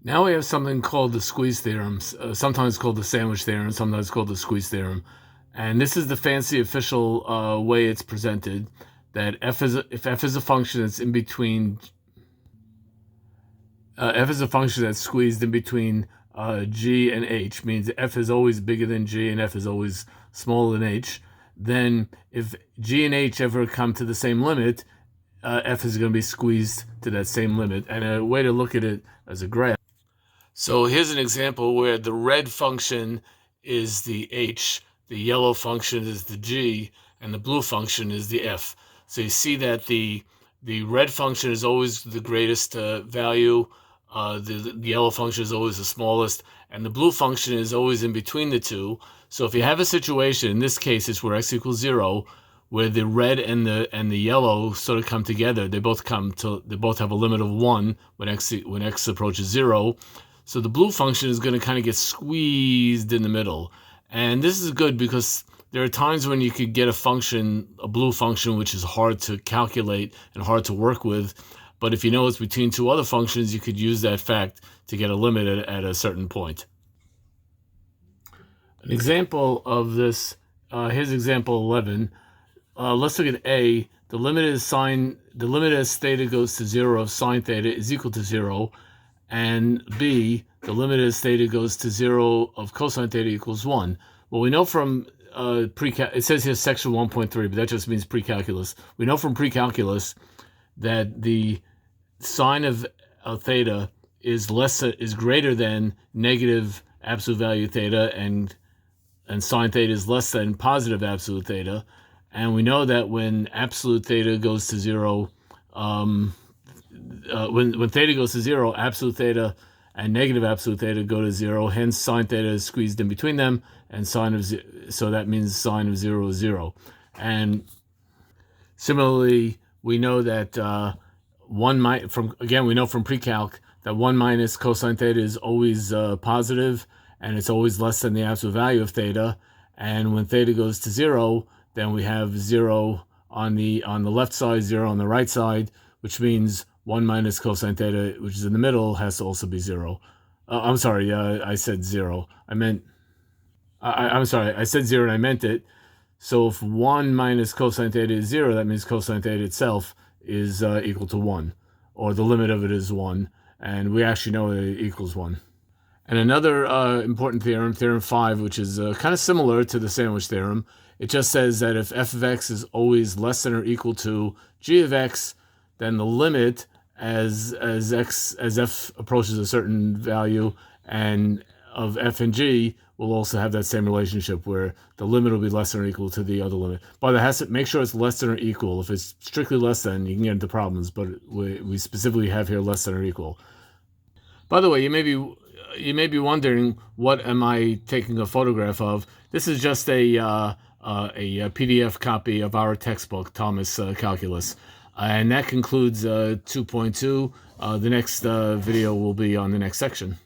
Now we have something called the squeeze theorem, sometimes called the sandwich theorem, sometimes called the squeeze theorem. And this is the fancy official way it's presented, that if f is a function that's in between, f is a function that's squeezed in between g and h, means f is always bigger than g and f is always smaller than h, then if g and h ever come to the same limit, f is going to be squeezed to that same limit. And a way to look at it as a graph. So here's an example where the red function is the h, the yellow function is the g, and the blue function is the f. So you see that the red function is always the greatest value, the yellow function is always the smallest, and the blue function is always in between the two. So if you have a situation, in this case it's where x equals 0, where the red and the yellow sort of come together, they both have a limit of 1 when x approaches 0. So the blue function is going to kind of get squeezed in the middle. And this is good because there are times when you could get a blue function, which is hard to calculate and hard to work with. But if you know it's between two other functions, you could use that fact to get a limit at a certain point. An example of this, here's example 11. Let's look at A. The limit as theta goes to 0 of sine theta is equal to 0. And B, the limit as theta goes to 0 of cosine theta equals 1. Well, we know from it says here section 1.3, but that just means pre-calculus. We know from pre-calculus that the sine of theta is greater than negative absolute value theta, and sine theta is less than positive absolute theta. And we know that when absolute theta goes to 0, when theta goes to 0, absolute theta and negative absolute theta go to 0. Hence, sine theta is squeezed in between them, and so that means sine of 0 is 0. And similarly, we know that we know from pre-calc that 1 minus cosine theta is always positive, and it's always less than the absolute value of theta. And when theta goes to 0, then we have 0 on the left side, 0 on the right side, which means 1 minus cosine theta, which is in the middle, has to also be 0. I'm sorry, I said 0. I'm sorry, I said 0 and I meant it. So if 1 minus cosine theta is 0, that means cosine theta itself is equal to 1, or the limit of it is 1, and we actually know that it equals 1. And another important theorem, Theorem 5, which is kind of similar to the sandwich theorem, it just says that if f of x is always less than or equal to g of x, then the limit as f approaches a certain value and of f and g will also have that same relationship where the limit will be less than or equal to the other limit. But it has to make sure it's less than or equal. If it's strictly less than, you can get into problems, but we specifically have here less than or equal. By the way, you may be wondering, what am I taking a photograph of? This is just a PDF copy of our textbook, Thomas Calculus. And that concludes 2.2. The next video will be on the next section.